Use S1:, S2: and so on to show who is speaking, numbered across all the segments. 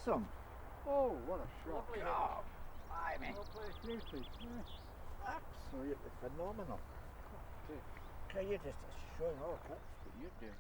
S1: awesome.
S2: Oh, what a shot.
S1: Lovely. Oh, blimey.
S2: Beauty. Yes.
S1: Absolutely phenomenal. Can you just showing off? That's what you're doing.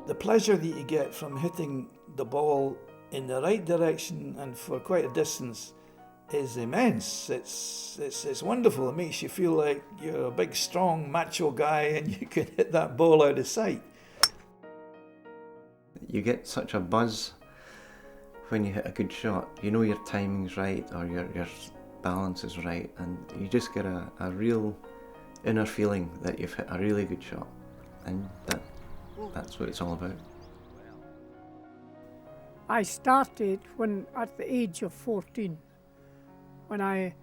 S3: The pleasure that you get from hitting the ball in the right direction and for quite a distance is immense. It's wonderful. It makes you feel like you're a big, strong, macho guy and you can hit that ball out of sight.
S4: You get such a buzz when you hit a good shot. You know your timing's right or your balance is right, and you just get a real inner feeling that you've hit a really good shot, and that's what it's all about.
S5: I started at the age of 14, when I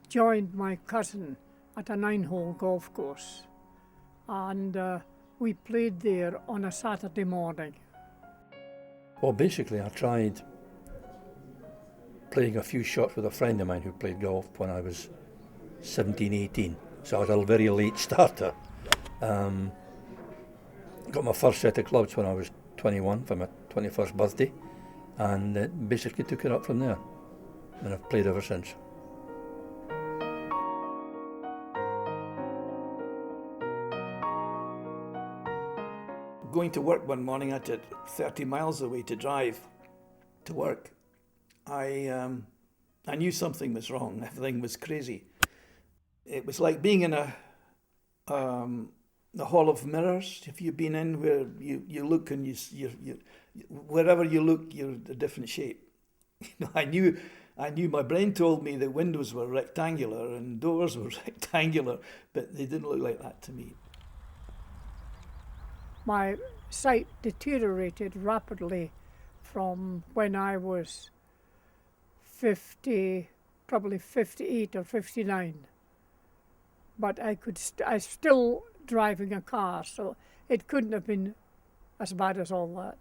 S5: joined my cousin at a 9-hole golf course, and we played there on a Saturday morning.
S6: Well, basically I tried playing a few shots with a friend of mine who played golf when I was 17, 18, so I was a very late starter. Got my first set of clubs when I was 21 for my 21st birthday, and basically took it up from there, and I've played ever since.
S3: Going to work one morning, I had 30 miles away to drive to work. I knew something was wrong. Everything was crazy. It was like being in the Hall of Mirrors. If you've been in where you look and you wherever you look, you're a different shape. I knew my brain told me that windows were rectangular and doors were rectangular, but they didn't look like that to me.
S5: My sight deteriorated rapidly from when I was 50, probably 58 or 59. But I still driving a car, so it couldn't have been as bad as all that.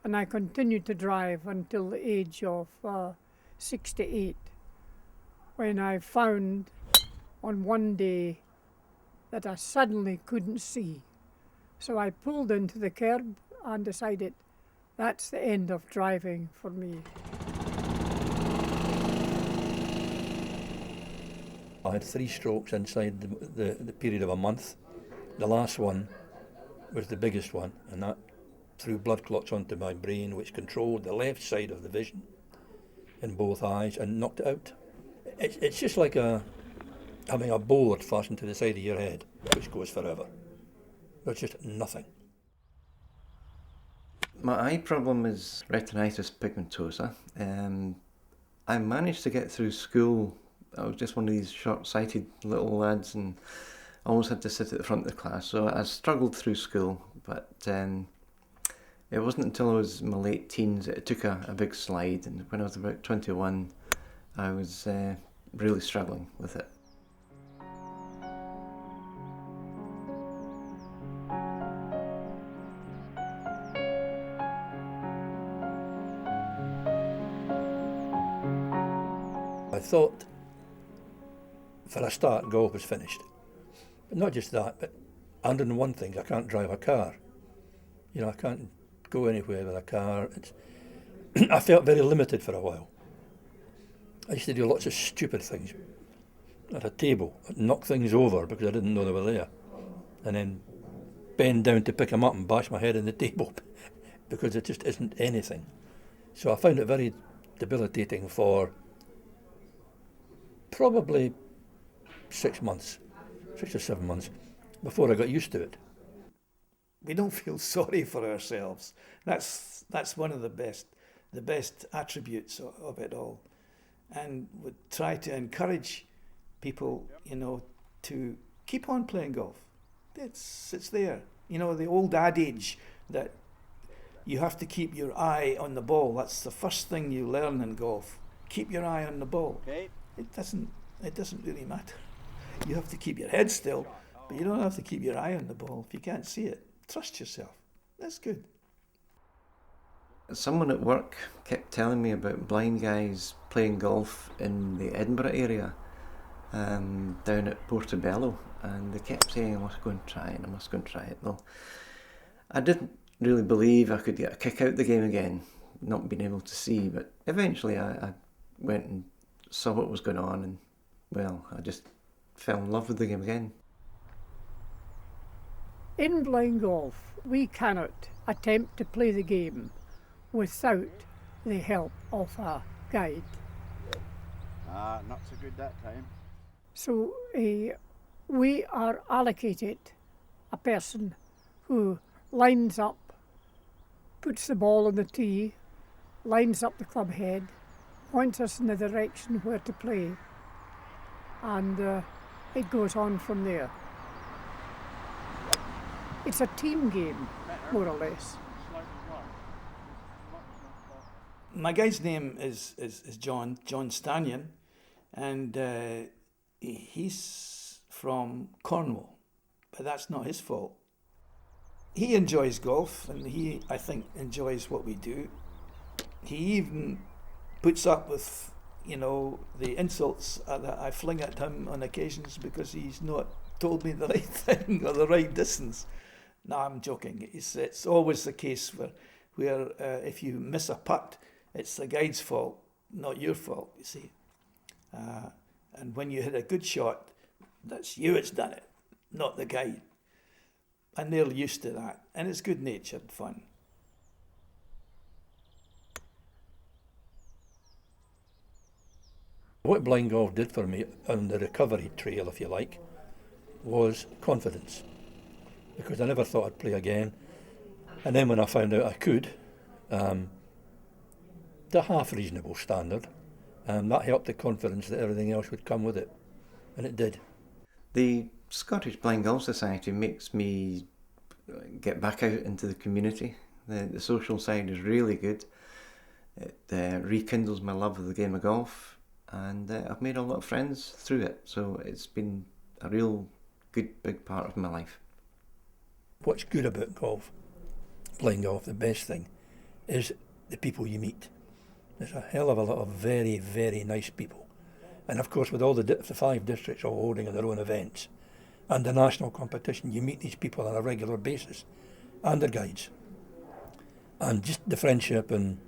S5: And I continued to drive until the age of 68, when I found on one day that I suddenly couldn't see. So I pulled into the curb and decided that's the end of driving for me.
S6: I had 3 strokes inside the period of a month. The last one was the biggest one, and that threw blood clots onto my brain, which controlled the left side of the vision in both eyes and knocked it out. It's just like having a board fastened to the side of your head, which goes forever. There's just nothing.
S4: My eye problem is retinitis pigmentosa. I managed to get through school. I was just one of these short-sighted little lads and always had to sit at the front of the class, so I struggled through school, but it wasn't until I was in my late teens that it took a big slide, and when I was about 21 I was really struggling with it.
S6: I thought, for a start, golf was finished. But not just that, but 101 things. I can't drive a car. You know, I can't go anywhere with a car. I felt very limited for a while. I used to do lots of stupid things. At a table, I'd knock things over because I didn't know they were there. And then bend down to pick them up and bash my head in the table because it just isn't anything. So I found it very debilitating for probably 6 months, 6 or 7 months, before I got used to it.
S3: We don't feel sorry for ourselves. That's one of the best attributes of it all. And we try to encourage people, you know, to keep on playing golf. It's there. You know, the old adage that you have to keep your eye on the ball. That's the first thing you learn in golf. Keep your eye on the ball.
S1: Okay.
S3: It doesn't really matter. You have to keep your head still, but you don't have to keep your eye on the ball. If you can't see it, trust yourself. That's good.
S4: Someone at work kept telling me about blind guys playing golf in the Edinburgh area, down at Portobello, and they kept saying I must go and try it, I must go and try it. Well, I didn't really believe I could get a kick out the game again, not being able to see, but eventually I went and saw what was going on, and well, I just fell in love with the game again.
S5: In blind golf, we cannot attempt to play the game without the help of a guide.
S1: Not so good that time.
S5: So we are allocated a person who lines up, puts the ball on the tee, lines up the club head, points us in the direction where to play, and it goes on from there. It's a team game, more or less.
S3: My guide's name is John Stanion, and he's from Cornwall, but that's not his fault. He enjoys golf, and he, I think, enjoys what we do. He even puts up with, you know, the insults that I fling at him on occasions because he's not told me the right thing or the right distance. No, I'm joking. It's always the case where if you miss a putt, it's the guide's fault, not your fault, you see. And when you hit a good shot, that's you that's done it, not the guide. And they're used to that, and it's good-natured fun.
S6: What blind golf did for me on the recovery trail, if you like, was confidence. Because I never thought I'd play again. And then when I found out I could, to a half reasonable standard, that helped the confidence that everything else would come with it. And it did.
S4: The Scottish Blind Golf Society makes me get back out into the community. The social side is really good. It rekindles my love of the game of golf, and I've made a lot of friends through it, so it's been a real good big part of my life.
S6: What's good about golf, blind golf, the best thing, is the people you meet. There's a hell of a lot of very, very nice people. And of course, with all the 5 districts all holding their own events, and the national competition, you meet these people on a regular basis, and their guides. And just the friendship and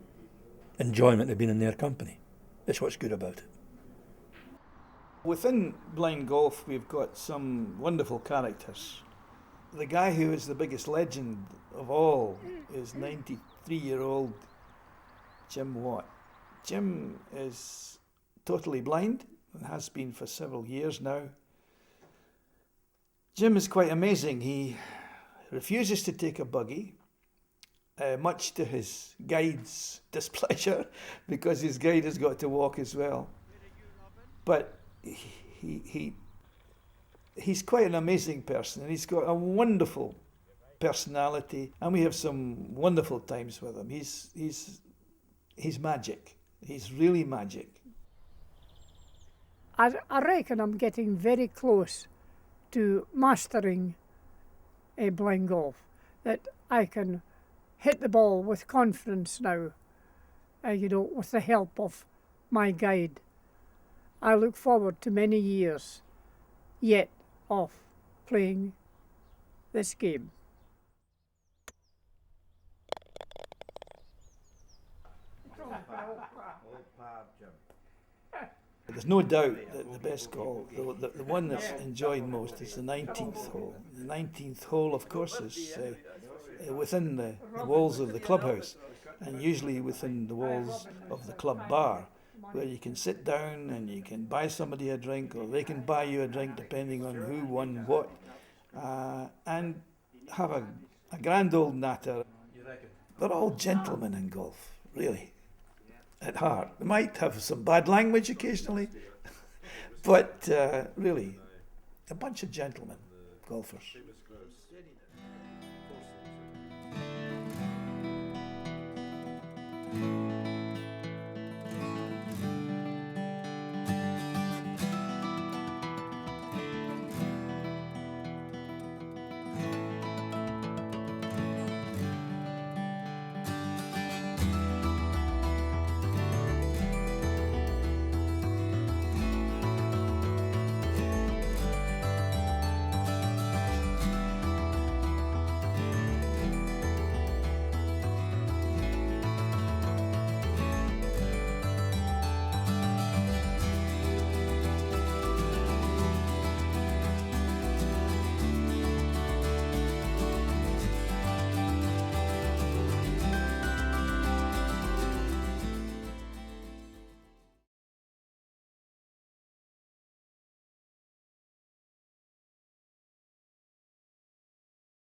S6: enjoyment of being in their company. It's what's good about it.
S3: Within blind golf, we've got some wonderful characters. The guy who is the biggest legend of all is 93-year-old Jim Watt. Jim is totally blind and has been for several years now. Jim is quite amazing. He refuses to take a buggy, much to his guide's displeasure, because his guide has got to walk as well. But he's quite an amazing person, and he's got a wonderful personality, and we have some wonderful times with him. He's magic. He's really magic.
S5: I reckon I'm getting very close to mastering a blind golf, that I can hit the ball with confidence now, with the help of my guide. I look forward to many years yet of playing this game.
S3: There's no doubt that the best hole, the one that's enjoyed most, is the 19th hole. The 19th hole, of course, is within the walls of the clubhouse, and usually within the walls of the club bar, where you can sit down and you can buy somebody a drink, or they can buy you a drink depending on who won what, and have a grand old natter. They're all gentlemen in golf, really, at heart. They might have some bad language occasionally, but really, a bunch of gentlemen, golfers.